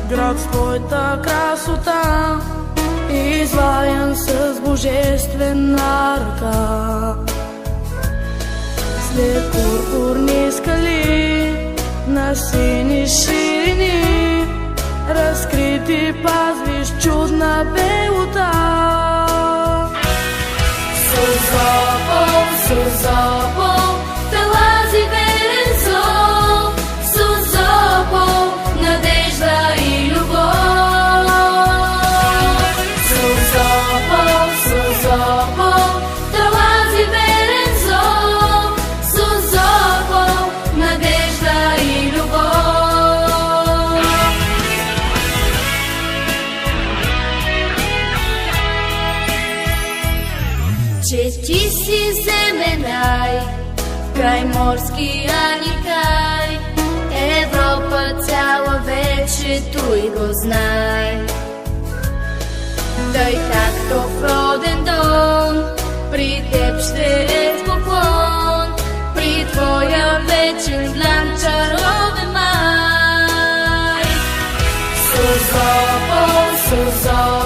град с твоята красота, изваян с божествена ръка. След пурпурни скали на сини ширини, разкрити пазвиш чудна белота. Созопол, Созопол, талази верен зов, Созопол, надежда и любов. Созопол, Созопол, талази верен зов, Созопол, надежда и любов. Че ти си земенай, край морския ни край, Европа цяла вече той го знай. Тъй както в роден дом, при теб ще е с поклон, при твоя вечен длан чаровен май. Созопол, Созопол,